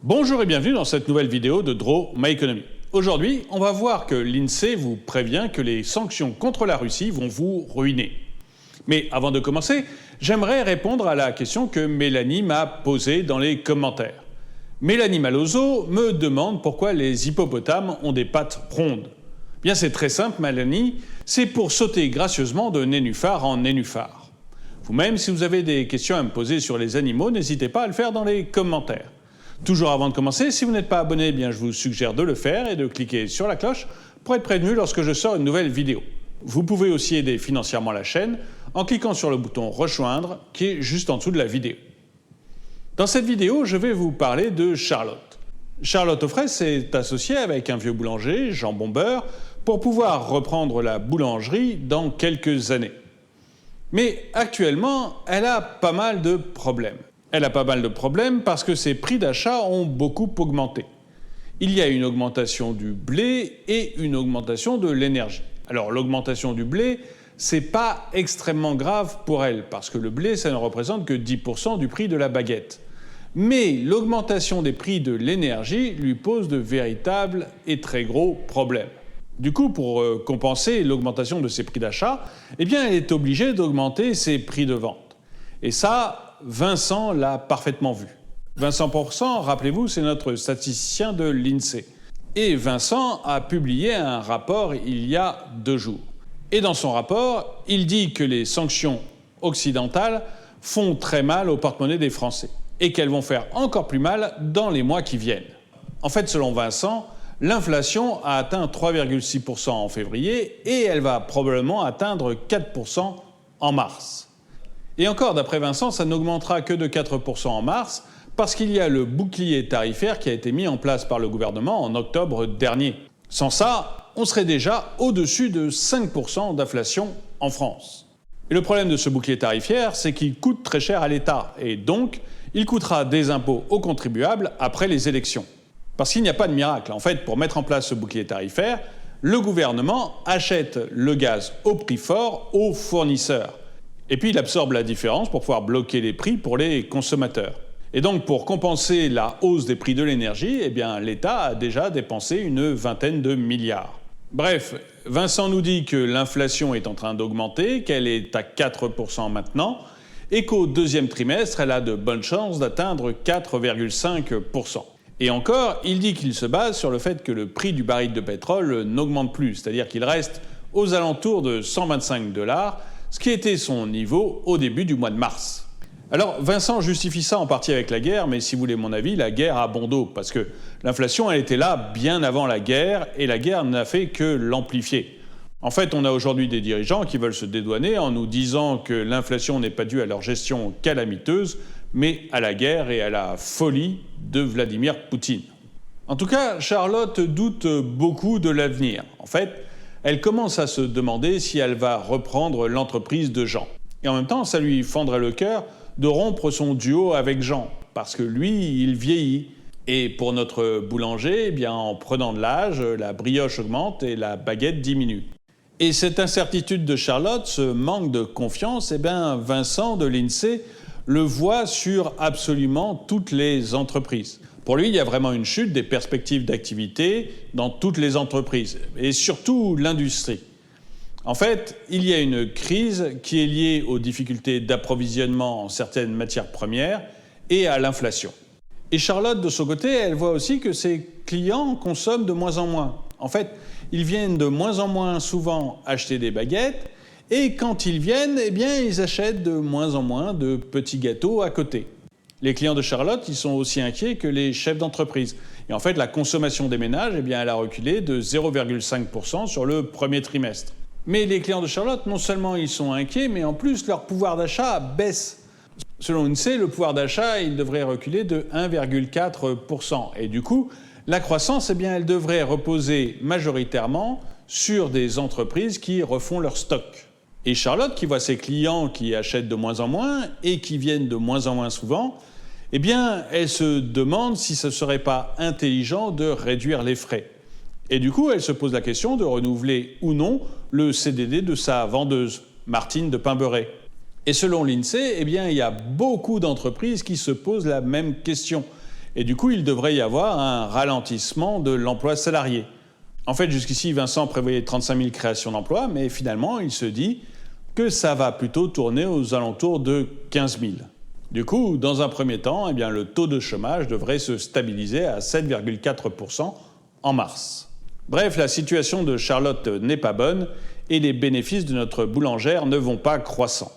Bonjour et bienvenue dans cette nouvelle vidéo de Draw My Economy. Aujourd'hui, on va voir que l'INSEE vous prévient que les sanctions contre la Russie vont vous ruiner. Mais avant de commencer, j'aimerais répondre à la question que Mélanie m'a posée dans les commentaires. Mélanie Malozo me demande pourquoi les hippopotames ont des pattes rondes. Bien, c'est très simple, Mélanie, c'est pour sauter gracieusement de nénuphar en nénuphar. Vous-même, si vous avez des questions à me poser sur les animaux, n'hésitez pas à le faire dans les commentaires. Toujours avant de commencer, si vous n'êtes pas abonné, je vous suggère de le faire et de cliquer sur la cloche pour être prévenu lorsque je sors une nouvelle vidéo. Vous pouvez aussi aider financièrement la chaîne en cliquant sur le bouton Rejoindre qui est juste en dessous de la vidéo. Dans cette vidéo, je vais vous parler de Charlotte. Charlotte aux fraises s'est associée avec un vieux boulanger, Jambon Beurre, pour pouvoir reprendre la boulangerie dans quelques années. Mais actuellement, elle a pas mal de problèmes. Elle a pas mal de problèmes parce que ses prix d'achat ont beaucoup augmenté. Il y a une augmentation du blé et une augmentation de l'énergie. Alors l'augmentation du blé, c'est pas extrêmement grave pour elle parce que le blé, ça ne représente que 10% du prix de la baguette. Mais l'augmentation des prix de l'énergie lui pose de véritables et très gros problèmes. Du coup, pour compenser l'augmentation de ses prix d'achat, elle est obligée d'augmenter ses prix de vente. Et ça, Vincent l'a parfaitement vu. Vincent Pourcent, rappelez-vous, c'est notre statisticien de l'INSEE. Et Vincent a publié un rapport il y a 2 jours. Et dans son rapport, il dit que les sanctions occidentales font très mal au porte-monnaie des Français et qu'elles vont faire encore plus mal dans les mois qui viennent. En fait, selon Vincent, l'inflation a atteint 3,6% en février et elle va probablement atteindre 4% en mars. Et encore, d'après Vincent, ça n'augmentera que de 4% en mars parce qu'il y a le bouclier tarifaire qui a été mis en place par le gouvernement en octobre dernier. Sans ça, on serait déjà au-dessus de 5% d'inflation en France. Et le problème de ce bouclier tarifaire, c'est qu'il coûte très cher à l'État et donc il coûtera des impôts aux contribuables après les élections. Parce qu'il n'y a pas de miracle. En fait, pour mettre en place ce bouclier tarifaire, le gouvernement achète le gaz au prix fort aux fournisseurs. Et puis il absorbe la différence pour pouvoir bloquer les prix pour les consommateurs. Et donc pour compenser la hausse des prix de l'énergie, l'État a déjà dépensé une vingtaine de milliards. Bref, Vincent nous dit que l'inflation est en train d'augmenter, qu'elle est à 4% maintenant, et qu'au deuxième trimestre, elle a de bonnes chances d'atteindre 4,5%. Et encore, il dit qu'il se base sur le fait que le prix du baril de pétrole n'augmente plus, c'est-à-dire qu'il reste aux alentours de 125 $, ce qui était son niveau au début du mois de mars. Alors Vincent justifie ça en partie avec la guerre, mais si vous voulez mon avis, la guerre a bon dos, parce que l'inflation elle était là bien avant la guerre, et la guerre n'a fait que l'amplifier. En fait, on a aujourd'hui des dirigeants qui veulent se dédouaner en nous disant que l'inflation n'est pas due à leur gestion calamiteuse, mais à la guerre et à la folie de Vladimir Poutine. En tout cas, Charlotte doute beaucoup de l'avenir. En fait, elle commence à se demander si elle va reprendre l'entreprise de Jean. Et en même temps, ça lui fendrait le cœur de rompre son duo avec Jean, parce que lui, il vieillit. Et pour notre boulanger, en prenant de l'âge, la brioche augmente et la baguette diminue. Et cette incertitude de Charlotte, ce manque de confiance, Vincent de l'INSEE le voit sur absolument toutes les entreprises. Pour lui, il y a vraiment une chute des perspectives d'activité dans toutes les entreprises, et surtout l'industrie. En fait, il y a une crise qui est liée aux difficultés d'approvisionnement en certaines matières premières et à l'inflation. Et Charlotte, de son côté, elle voit aussi que ses clients consomment de moins en moins. En fait, ils viennent de moins en moins souvent acheter des baguettes, et quand ils viennent, ils achètent de moins en moins de petits gâteaux à côté. Les clients de Charlotte, ils sont aussi inquiets que les chefs d'entreprise. Et en fait, la consommation des ménages, elle a reculé de 0,5% sur le premier trimestre. Mais les clients de Charlotte, non seulement ils sont inquiets, mais en plus, leur pouvoir d'achat baisse. Selon l'INSEE, le pouvoir d'achat, il devrait reculer de 1,4%. Et du coup, la croissance, elle devrait reposer majoritairement sur des entreprises qui refont leur stock. Et Charlotte, qui voit ses clients qui achètent de moins en moins et qui viennent de moins en moins souvent, elle se demande si ce ne serait pas intelligent de réduire les frais. Et du coup, elle se pose la question de renouveler ou non le CDD de sa vendeuse, Martine de Pain-Beurré. Et selon l'INSEE, il y a beaucoup d'entreprises qui se posent la même question. Et du coup, il devrait y avoir un ralentissement de l'emploi salarié. En fait, jusqu'ici, Vincent prévoyait 35 000 créations d'emplois, mais finalement, il se dit que ça va plutôt tourner aux alentours de 15 000. Du coup, dans un premier temps, eh bien, le taux de chômage devrait se stabiliser à 7,4% en mars. Bref, la situation de Charlotte n'est pas bonne et les bénéfices de notre boulangère ne vont pas croissant.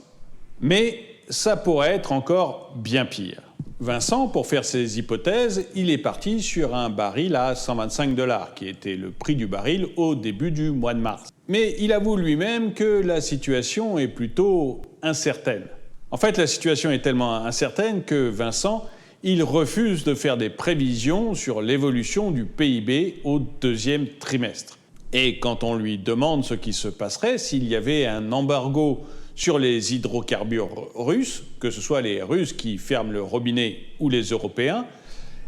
Mais ça pourrait être encore bien pire. Vincent, pour faire ses hypothèses, il est parti sur un baril à 125 $, qui était le prix du baril au début du mois de mars. Mais il avoue lui-même que la situation est plutôt incertaine. En fait, la situation est tellement incertaine que Vincent, il refuse de faire des prévisions sur l'évolution du PIB au deuxième trimestre. Et quand on lui demande ce qui se passerait s'il y avait un embargo sur les hydrocarbures russes, que ce soit les Russes qui ferment le robinet ou les Européens,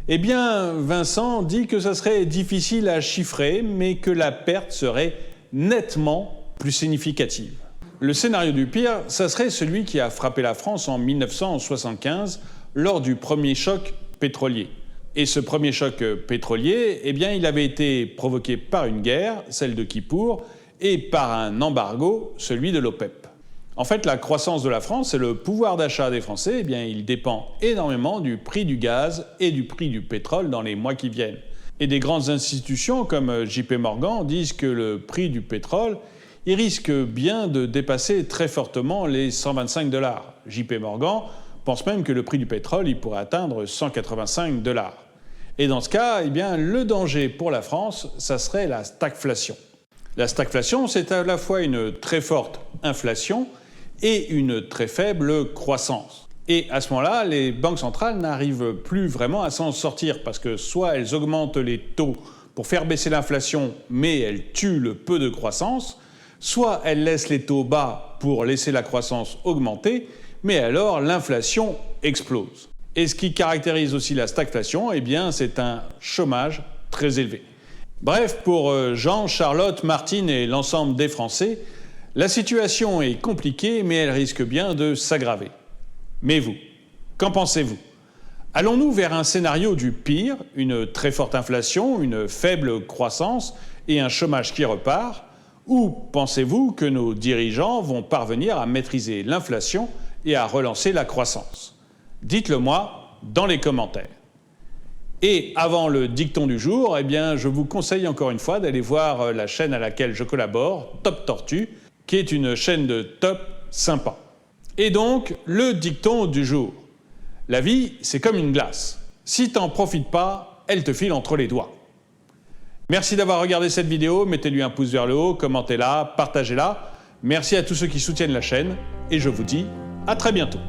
eh bien Vincent dit que ça serait difficile à chiffrer, mais que la perte serait nettement plus significative. Le scénario du pire, ça serait celui qui a frappé la France en 1975 lors du premier choc pétrolier. Et ce premier choc pétrolier, eh bien, il avait été provoqué par une guerre, celle de Kippour, et par un embargo, celui de l'OPEP. En fait, la croissance de la France et le pouvoir d'achat des Français, eh bien, il dépend énormément du prix du gaz et du prix du pétrole dans les mois qui viennent. Et des grandes institutions comme JP Morgan disent que le prix du pétrole, il risque bien de dépasser très fortement les 125 $. JP Morgan pense même que le prix du pétrole, il pourrait atteindre 185 $. Et dans ce cas, eh bien, le danger pour la France, ça serait la stagflation. La stagflation, c'est à la fois une très forte inflation et une très faible croissance. Et à ce moment-là, les banques centrales n'arrivent plus vraiment à s'en sortir parce que soit elles augmentent les taux pour faire baisser l'inflation, mais elles tuent le peu de croissance, soit elles laissent les taux bas pour laisser la croissance augmenter, mais alors l'inflation explose. Et ce qui caractérise aussi la stagflation, eh bien, c'est un chômage très élevé. Bref, pour Jean, Charlotte, Martine et l'ensemble des Français, la situation est compliquée, mais elle risque bien de s'aggraver. Mais vous, qu'en pensez-vous? Allons-nous vers un scénario du pire, une très forte inflation, une faible croissance et un chômage qui repart? Ou pensez-vous que nos dirigeants vont parvenir à maîtriser l'inflation et à relancer la croissance? Dites-le moi dans les commentaires. Et avant le dicton du jour, eh bien, je vous conseille encore une fois d'aller voir la chaîne à laquelle je collabore, Top Tortue, qui est une chaîne de top sympa. Et donc, le dicton du jour. La vie, c'est comme une glace. Si t'en profites pas, elle te file entre les doigts. Merci d'avoir regardé cette vidéo, mettez-lui un pouce vers le haut, commentez-la, partagez-la. Merci à tous ceux qui soutiennent la chaîne, et je vous dis à très bientôt.